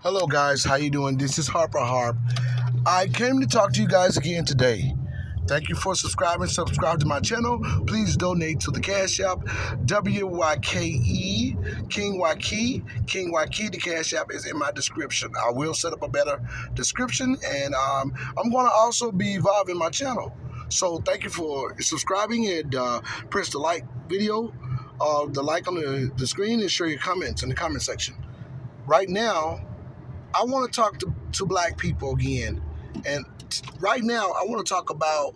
Hello guys, how you doing? This is Harper Harp. I came to talk to you guys again today. Thank you for subscribing. Subscribe to my channel. Please donate to the Cash App, WYKE, King YKey. King YKey, the Cash App is in my description. I will set up a better description, and I'm going to also be evolving my channel. So thank you for subscribing, and press the like video, the like on the screen, and share your comments in the comment section. Right now, I want to talk to black people again. And right now, I want to talk about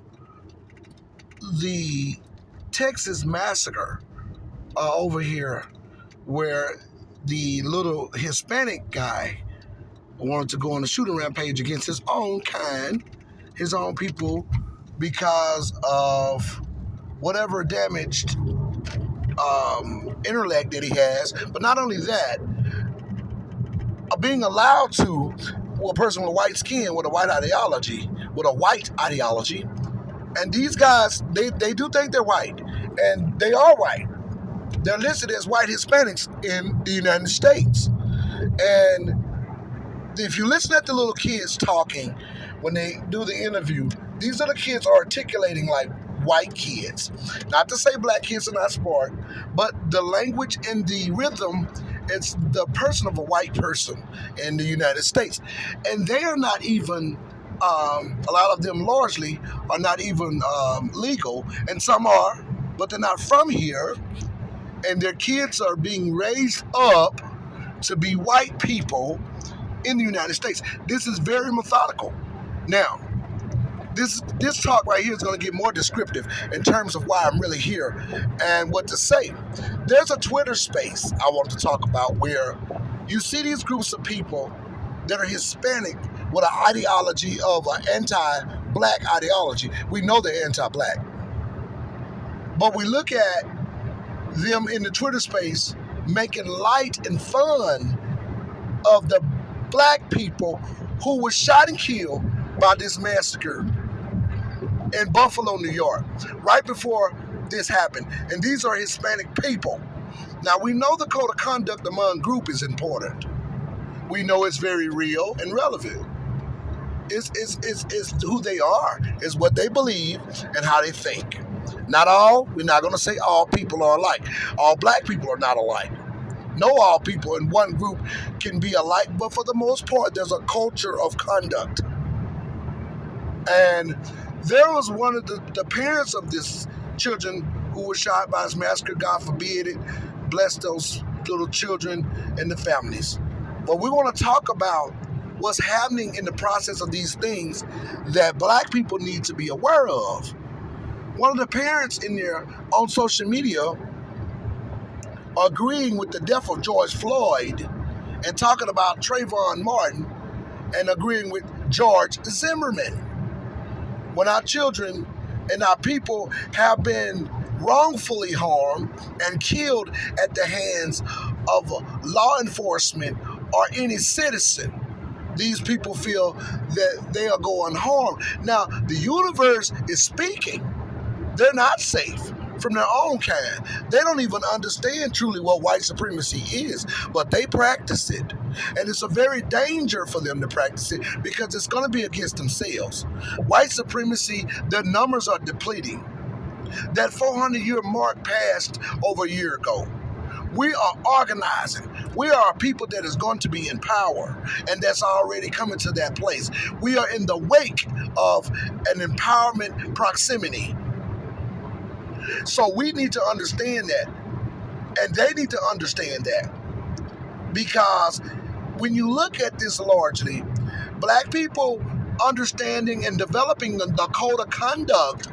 the Texas massacre over here, where the little Hispanic guy wanted to go on a shooting rampage against his own kind, his own people, because of whatever damaged intellect that he has. But not only that, being allowed to, a person with white skin, with a white ideology, and these guys, they do think they're white, and they are white. They're listed as white Hispanics in the United States. And if you listen at the little kids talking when they do the interview, these little kids are articulating like white kids. Not to say black kids are not smart, but the language and the rhythm, it's the person of a white person in the United States. And they are not even, a lot of them largely are not even legal, and some are, but they're not from here. And their kids are being raised up to be white people in the United States. This is very methodical. Now, this talk right here is going to get more descriptive in terms of why I'm really here and what to say. There's a Twitter space I want to talk about where you see these groups of people that are Hispanic with an ideology of an anti-black ideology. We know they're anti-black, but we look at them in the Twitter space making light and fun of the black people who were shot and killed by this massacre in Buffalo, New York, right before this happened. And these are Hispanic people. Now, we know the code of conduct among group is important. We know it's very real and relevant. It's who they are, is what they believe and how they think. Not all, we're not going to say all people are alike. All black people are not alike. No, all people in one group can be alike, but for the most part, there's a culture of conduct. And there was one of the parents of this children who was shot by this massacre. God forbid it. Bless those little children and the families. But we want to talk about what's happening in the process of these things that black people need to be aware of. One of the parents in there on social media agreeing with the death of George Floyd and talking about Trayvon Martin and agreeing with George Zimmerman. When our children and our people have been wrongfully harmed and killed at the hands of law enforcement or any citizen, these people feel that they are going harmed. Now, the universe is speaking. They're not safe from their own kind. They don't even understand truly what white supremacy is, but they practice it. And it's a very danger for them to practice it because it's going to be against themselves. White supremacy, their numbers are depleting. That 400-year mark passed over a year ago. We are organizing. We are a people that is going to be in power, and that's already coming to that place. We are in the wake of an empowerment proximity. So we need to understand that, and they need to understand that, because when you look at this largely, black people understanding and developing the code of conduct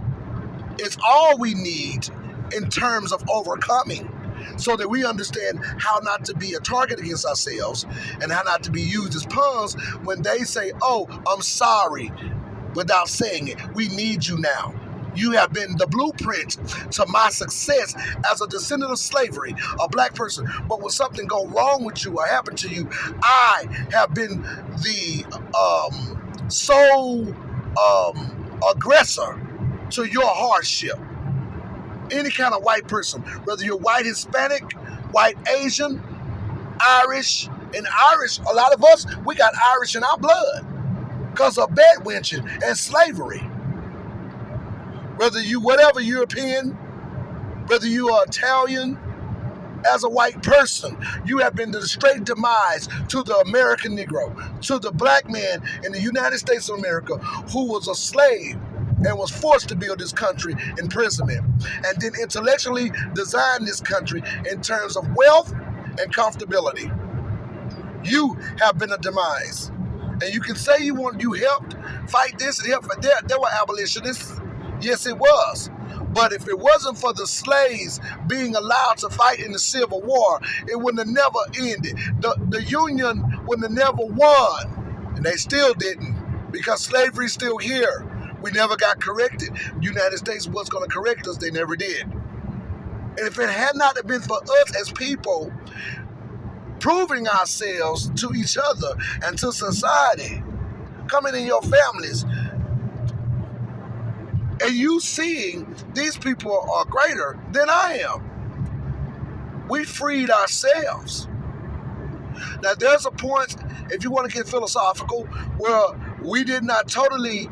is all we need in terms of overcoming, so that we understand how not to be a target against ourselves and how not to be used as pawns when they say, oh, I'm sorry, without saying it. We need you now. You have been the blueprint to my success as a descendant of slavery, a black person. But when something go wrong with you or happen to you, I have been the sole aggressor to your hardship. Any kind of white person, whether you're white Hispanic, white Asian, Irish, And Irish, a lot of us, we got Irish in our blood because of bedwenching and slavery. Whether you, whatever European, whether you are Italian, as a white person, you have been the straight demise to the American Negro, to the black man in the United States of America who was a slave and was forced to build this country imprisonment, and then intellectually design this country in terms of wealth and comfortability. You have been a demise. And you can say you helped fight this and help fight that. There were abolitionists. Yes, it was. But if it wasn't for the slaves being allowed to fight in the Civil War, it would have never ended. The Union would have never won. And they still didn't, because slavery's still here. We never got corrected. The United States was going to correct us. They never did. And if it had not been for us as people proving ourselves to each other and to society, coming in your families, and you seeing these people are greater than I am. We freed ourselves. Now, there's a point, if you want to get philosophical, where we did not totally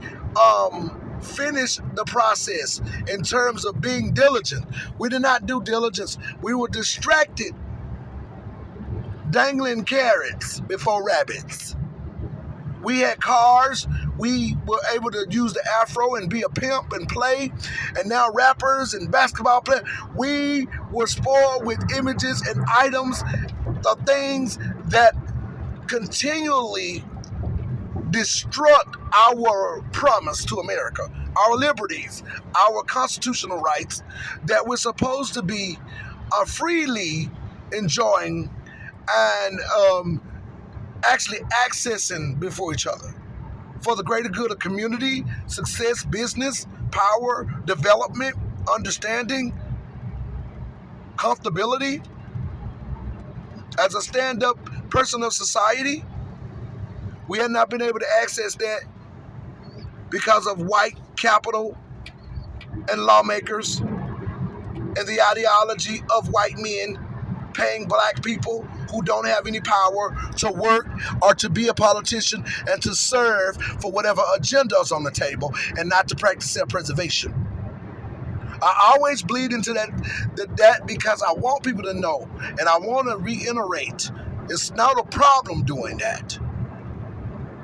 finish the process in terms of being diligent. We did not do diligence. We were distracted, dangling carrots before rabbits. We had cars. We were able to use the afro and be a pimp and play. And now rappers and basketball players, we were spoiled with images and items, the things that continually destruct our promise to America, our liberties, our constitutional rights that we're supposed to be freely enjoying and actually accessing before each other for the greater good of community, success, business, power, development, understanding, comfortability. As a stand-up person of society, we have not been able to access that because of white capital and lawmakers and the ideology of white men paying black people who don't have any power to work or to be a politician and to serve for whatever agenda is on the table and not to practice self-preservation. I always bleed into that because I want people to know, and I want to reiterate, it's not a problem doing that.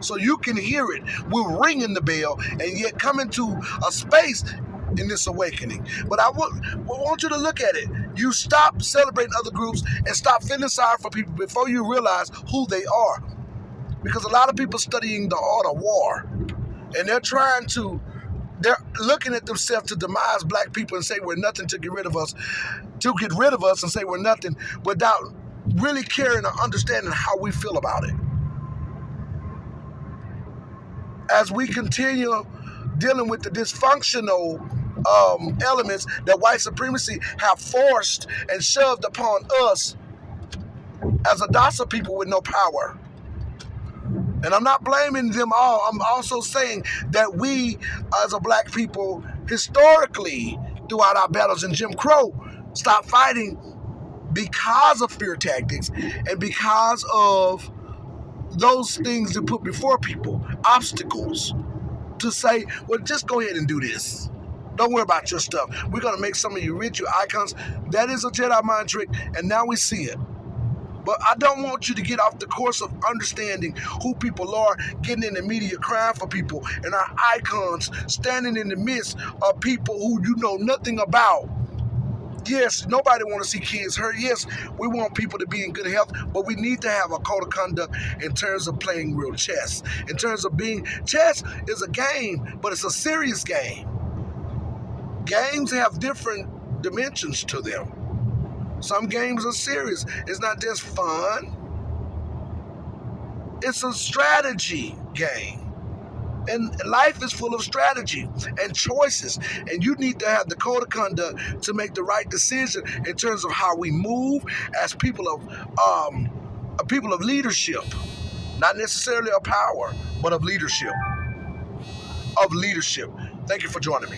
So you can hear it. We're ringing the bell and yet coming to a space in this awakening. But I want you to look at it. You stop celebrating other groups and stop feeling sorry for people before you realize who they are. Because a lot of people studying the art of war, and they're looking at themselves to demise black people and say we're nothing to get rid of us and say we're nothing without really caring or understanding how we feel about it. As we continue dealing with the dysfunctional elements that white supremacy have forced and shoved upon us as a docile people with no power. And I'm not blaming them all. I'm also saying that we, as a black people, historically, throughout our battles in Jim Crow, stopped fighting because of fear tactics and because of those things that put before people, obstacles, to say, well, just go ahead and do this. Don't worry about your stuff. We're going to make some of you ritual icons. That is a Jedi mind trick, and now we see it. But I don't want you to get off the course of understanding who people are, getting in the media crying for people, and our icons standing in the midst of people who you know nothing about. Yes, nobody want to see kids hurt. Yes, we want people to be in good health, but we need to have a code of conduct in terms of playing real chess. In terms of chess is a game, but it's a serious game. Games have different dimensions to them. Some games are serious. It's not just fun. It's a strategy game. And life is full of strategy and choices. And you need to have the code of conduct to make the right decision in terms of how we move as people of leadership. Not necessarily of power, but of leadership. Thank you for joining me.